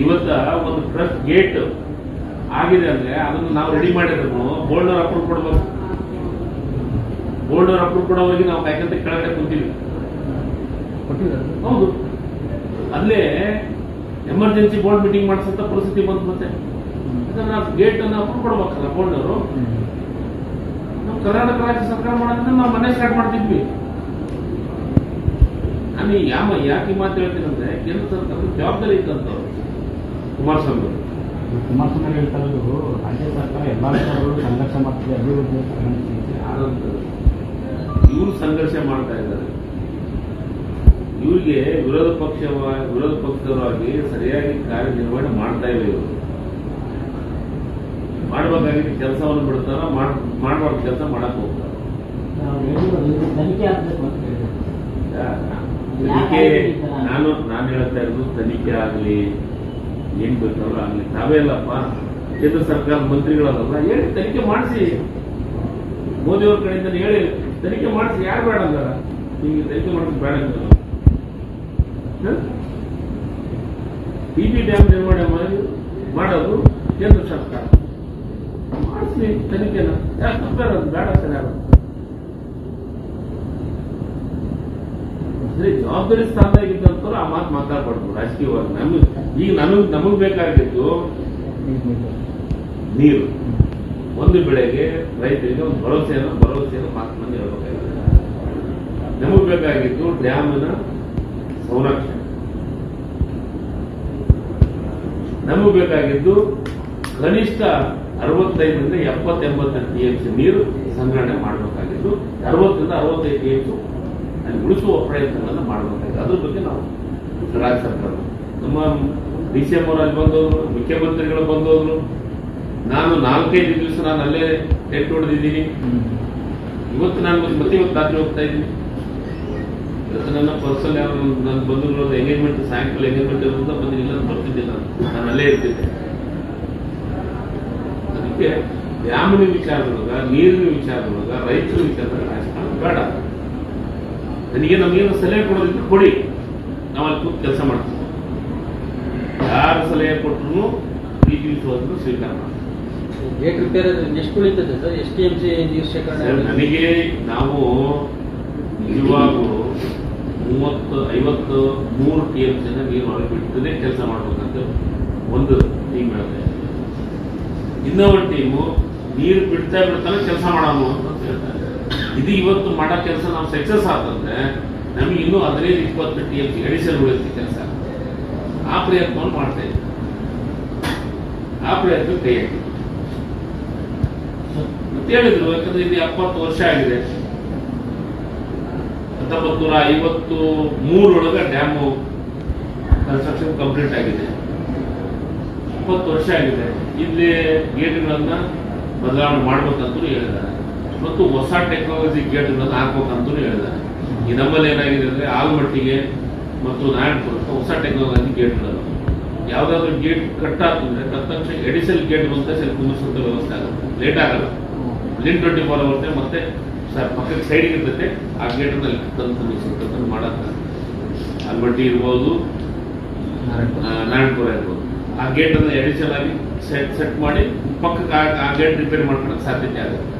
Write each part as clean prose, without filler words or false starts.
ಇವತ್ತ ಒಂದು trust gate ಆಗಿದೆ ಅಂದ್ರೆ ಅದನ್ನು ನಾವು ರೆಡಿ ಮಾಡಿದ್ರು ಬೋಲ್ಡರ್ ಅಪ್ರೂವ್ ಕೊಡ್ಬೇಕು. ಬೋಲ್ಡರ್ ಅಪ್ರೂವ್ ಕೊಡೋವರೆಗೆ ನಾವು ಕಾಯ್ಕಂತ ಕೆಳಗಡೆ ಕುಂತೀವಿ. ಹೌದು, ಅಲ್ಲೇ ಎಮರ್ಜೆನ್ಸಿ ಬೋರ್ಡ್ ಮೀಟಿಂಗ್ ಮಾಡಿಸಂತ ಪರಿಸ್ಥಿತಿ ಬಂತು. ಮತ್ತೆ ನಾವು ಗೇಟ್ ಅನ್ನು ಅಪ್ರೂವ್ ಕೊಡ್ಬೇಕಲ್ಲ ಬೋಲ್ಡರು. ನಾವು ಕರ್ನಾಟಕ ರಾಜ್ಯ ಸರ್ಕಾರ ಮಾಡೋದ್ರಿಂದ ನಾವು ಮನೆ ಸ್ಟಾರ್ಟ್ ಮಾಡ್ತಿದ್ವಿ. ನಾನು ಯಾಕೆ ಮಾತು ಹೇಳ್ತೀನಿ ಅಂದ್ರೆ ಕೇಂದ್ರ ಸರ್ಕಾರದ ಜವಾಬ್ದಾರಿ ಇದ್ದಂತ ಕುಮಾರಸ್ವಾಮಿ ಹೇಳ್ತಾ ಇರೋದು ರಾಜ್ಯ ಸರ್ಕಾರ ಎಲ್ಲ ಸಂಘರ್ಷ ಮಾಡ್ತಿದೆ, ಅಭಿವೃದ್ಧಿ ಇವರು ಸಂಘರ್ಷ ಮಾಡ್ತಾ ಇದ್ದಾರೆ. ಇವರಿಗೆ ವಿರೋಧ ಪಕ್ಷದವರಾಗಿ ಸರಿಯಾಗಿ ಕಾರ್ಯನಿರ್ವಹಣೆ ಮಾಡ್ತಾ ಇಲ್ಲ. ಇವರು ಮಾಡಬೇಕಾಗಿದ್ದ ಕೆಲಸವನ್ನು ಬಿಡ್ತಾರ, ಮಾಡಬಾರ್ದು ಕೆಲಸ ಮಾಡಕ್ ಹೋಗ್ತಾರೆ. ನಾನು ಹೇಳ್ತಾ ಇರೋದು ತನಿಖೆ ಆಗಲಿ ಏನ್ ಬೇಕಾದ್ರೂ ಆಗ್ಲಿ, ತಾವೇ ಅಲ್ಲಪ್ಪ ಕೇಂದ್ರ ಸರ್ಕಾರ ಮಂತ್ರಿಗಳಲ್ಲ, ಹೇಳಿ ತನಿಖೆ ಮಾಡಿಸಿ. ಮೋದಿಯವ್ರ ಕಡೆಯಿಂದ ಹೇಳಿ ತನಿಖೆ ಮಾಡಿಸಿ. ಯಾರು ಬೇಡ ಅಂದಾರ? ನಿಮಗೆ ತನಿಖೆ ಮಾಡಿಸಿ ಬೇಡ ಅಂದಾರ? ಟಿಬಿ ಡ್ಯಾಮ್ ನಿರ್ವಹಣೆ ಮಾಡೋದು ಕೇಂದ್ರ ಸರ್ಕಾರ. ಮಾಡಿಸಿ ತನಿಖೆನ. ಯಾಕೆ ತಪ್ಪೇರೋದು ಬೇಡ ಸರಿಯಾಗ ಜವಾಬ್ದಾರಿ ಸ್ಥಾನದಾಗಿದ್ದಂತವ್ರು ಆ ಮಾತು ಮಾತಾಡ್ಬಾರ್ದು ರಾಜಕೀಯವಾಗಿ. ಈಗ ನಮಗ್ ಬೇಕಾಗಿದ್ದು ನೀರು. ಒಂದು ಬೆಳೆಗೆ ರೈತರಿಗೆ ಒಂದು ಭರವಸೆಯನ್ನು ಮಾತನ್ನು ಹೇಳ್ಬೇಕಾಗಿದೆ. ನಮಗ್ ಬೇಕಾಗಿದ್ದು ಡ್ಯಾಮಿನ ಸಂರಕ್ಷಣೆ. ನಮಗ್ ಬೇಕಾಗಿದ್ದು ಕನಿಷ್ಠ 65ರಿಂದ 70-80 TMC ನೀರು ಸಂಗ್ರಹಣೆ ಮಾಡಬೇಕಾಗಿದ್ದು 60ರಿಂದ 65 TMC ಉಳಿಸುವ ಪ್ರಯತ್ನಗಳನ್ನು ಮಾಡಬೇಕಾಗಿದೆ. ಅದ್ರ ಬಗ್ಗೆ ನಾವು ರಾಜ್ಯ ಸರ್ಕಾರ ನಮ್ಮ DCM ಅಲ್ಲಿ ಬಂದವರು, ಮುಖ್ಯಮಂತ್ರಿಗಳು ಬಂದವರು. ನಾನು 4-5 ದಿವಸ ನಾನು ಅಲ್ಲೇ ಟೆಂಟ್ ಹೊಡೆದಿದ್ದೀನಿ. ಇವತ್ತು ರಾತ್ರಿ ಹೋಗ್ತಾ ಇದ್ದೀನಿ. ಇವತ್ತು ನನ್ನ ಪರ್ಸನಲ್ ಯಾರು ನಾನು ಬಂದಿರೋದು ಎಂಗೇಜ್ಮೆಂಟ್, ಸಾಯಂಕಾಲ ಎಂಗೇಜ್ಮೆಂಟ್ ಇರೋದ್ರಿಂದ ಬಂದಿಲ್ಲ, ಬರ್ತಿದ್ದೆ. ನಾನು ಅಲ್ಲೇ ಇರ್ತಿದ್ದೆ. ಅದಕ್ಕೆ ಡ್ಯಾಮಿನ ವಿಚಾರದೊಳಗ, ನೀರಿನ ವಿಚಾರದೊಳಗ, ರೈತರ ವಿಚಾರದಾಗ ರಾಜಕಾರಣ ಬೇಡ. ನಮಗೇನು ಸಲಹೆ ಕೊಡೋದಿದ್ರೆ ಕೊಡಿ, ನಾವು ಅಲ್ಲಿ ಕೂತು ಕೆಲಸ ಮಾಡ್ತೀವಿ. ಯಾರು ಸಲಹೆ ಕೊಟ್ಟರು ಪ್ರೀತಿ ವಿಶ್ವಾಸವನ್ನು ಸ್ವೀಕಾರ ಮಾಡ್ತೀವಿ. ಗೇಟ್ ರಿಪೇರ್ ಎಷ್ಟು ಉಳಿತದೆ ಸರ್? ಎಷ್ಟು TMC ನೀರು ಶೇಖರಣೆ? ನನಗೆ ನಾವು ನಿಜವಾಗೂ 53 TMC ನೀರು ಹೊರಗೆ ಬಿಡ್ತದೆ ಕೆಲಸ ಮಾಡ್ಬೇಕಂತ ಒಂದು ಟೀಮ್ ಹೇಳಿದೆ. ಇನ್ನೊಂದು ಟೀಮು ನೀರು ಬಿಡ್ತಾನೆ ಕೆಲಸ ಮಾಡೋಣ ಅಂತ ಹೇಳ್ತಾರೆ. ಇದು ಇವತ್ತು ಮಾಡೋ ಕೆಲಸ ನಾವು ಸಕ್ಸಸ್ ಆತಂದ್ರೆ ನಮಗೆ ಇನ್ನೂ 15-20 TMC ಅಡಿಷನಲ್ ಉಳಿಯುತ್ತೆ ಕೆಲಸ. ಆ ಪ್ರಯತ್ನವನ್ನು ಮಾಡ್ತಾ ಇದ್ದೀವಿ. ಆ ಪ್ರಯತ್ನ ಕೈ ಹಾಕಿ ಮತ್ತೆ ಹೇಳಿದ್ರು. ಯಾಕಂದ್ರೆ ಇದು 70 ವರ್ಷ ಆಗಿದೆ. 1953 ಒಳಗೆ ಡ್ಯಾಮು ಕನ್ಸ್ಟ್ರಕ್ಷನ್ ಕಂಪ್ಲೀಟ್ ಆಗಿದೆ. 20 ವರ್ಷ ಆಗಿದೆ. ಇಲ್ಲಿ ಗೇಟ್ಗಳನ್ನ ಬದಲಾವಣೆ ಮಾಡ್ಬೇಕಂತೂ ಹೇಳಿದ್ದಾರೆ. ಮತ್ತು ಹೊಸ ಟೆಕ್ನಾಲಜಿ ಗೇಟ್ಗಳನ್ನು ಹಾಕ್ಬೇಕಂತೂ ಹೇಳಿದ್ದಾರೆ. ಈ ನಮ್ಮಲ್ಲಿ ಏನಾಗಿದೆ ಅಂದ್ರೆ ಆಲ್ಮಟ್ಟಿಗೆ ಮತ್ತು ನಾರಾಯಣಪುರಕ್ಕೆ ಹೊಸ ಟೆಕ್ನಾಲಜಿ ಗೇಟ್ಗಳು. ಯಾವ್ದಾದ್ರು ಗೇಟ್ ಕಟ್ ಆಗ್ತಂದ್ರೆ ತಕ್ಷಣ ಎಡಿಷನಲ್ ಗೇಟ್ ಬಂದ ಕುಂದಿಸುವಂತ ವ್ಯವಸ್ಥೆ ಆಗುತ್ತೆ. ಲೇಟ್ ಆಗಲ್ಲ. 24 hours ಮತ್ತೆ ಪಕ್ಕಕ್ಕೆ ಸೈಡ್ಗೆ ಇರ್ತೈತೆ. ಆ ಗೇಟ್ನಲ್ಲಿ ತಂದು ಮಾಡತ್ತ ಆಲ್ಮಟ್ಟಿ ಇರ್ಬೋದು, ನಾರಾಯಣಪುರ ಇರ್ಬೋದು. ಆ ಗೇಟ್ ಅನ್ನು ಎಡಿಷನಲ್ ಆಗಿ ಸೆಟ್ ಮಾಡಿ ಪಕ್ಕಕ್ಕೆ ಆ ಗೇಟ್ ರಿಪೇರ್ ಮಾಡ್ಕೊಳಕ್ಕೆ ಸಾಧ್ಯತೆ ಆಗುತ್ತೆ.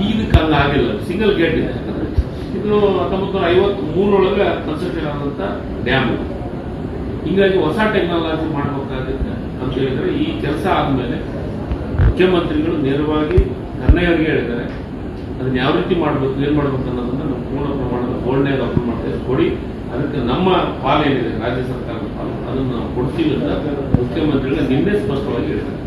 ಇದಕ್ಕೆ ಹಂಗ ಆಗಿಲ್ಲ. ಸಿಂಗಲ್ ಗೇಟ್ ಇದೆ. ಇದು 1953 ಒಳಗೆ ಕನ್ಸ್ಟ್ರಕ್ಷನ್ ಆದಂತ ಡ್ಯಾಮ್. ಹಿಂಗಾಗಿ ಹೊಸ ಟೆಕ್ನಾಲಜಿ ಮಾಡಬೇಕಾಗುತ್ತೆ ಅಂತ ಹೇಳಿದ್ರೆ ಈ ಕೆಲಸ ಆದ್ಮೇಲೆ ಮುಖ್ಯಮಂತ್ರಿಗಳು ನೇರವಾಗಿ ಕನ್ನಯ್ಯವರಿಗೆ ಹೇಳಿದ್ದಾರೆ. ಅದನ್ನ ಯಾವ ರೀತಿ ಮಾಡಬೇಕು, ಏನ್ ಮಾಡ್ಬೇಕು ಅನ್ನೋದನ್ನ ನಾವು ಪೂರ್ಣ ಪ್ರಮಾಣದ ಬೋಲ್ಡ್ನಾಗ ಅಪ್ರೂವ್ ಮಾಡ್ತೇವೆ. ಕೊಡಿ. ಅದಕ್ಕೆ ನಮ್ಮ ಪಾಲೇನಿದೆ ರಾಜ್ಯ ಸರ್ಕಾರದ ಪಾಲು ಅದನ್ನು ನಾವು ಕೊಡ್ತೀವಿ ಅಂತ ಮುಖ್ಯಮಂತ್ರಿಗಳು ನಿನ್ನೆ ಸ್ಪಷ್ಟವಾಗಿ ಹೇಳಿದ್ದಾರೆ.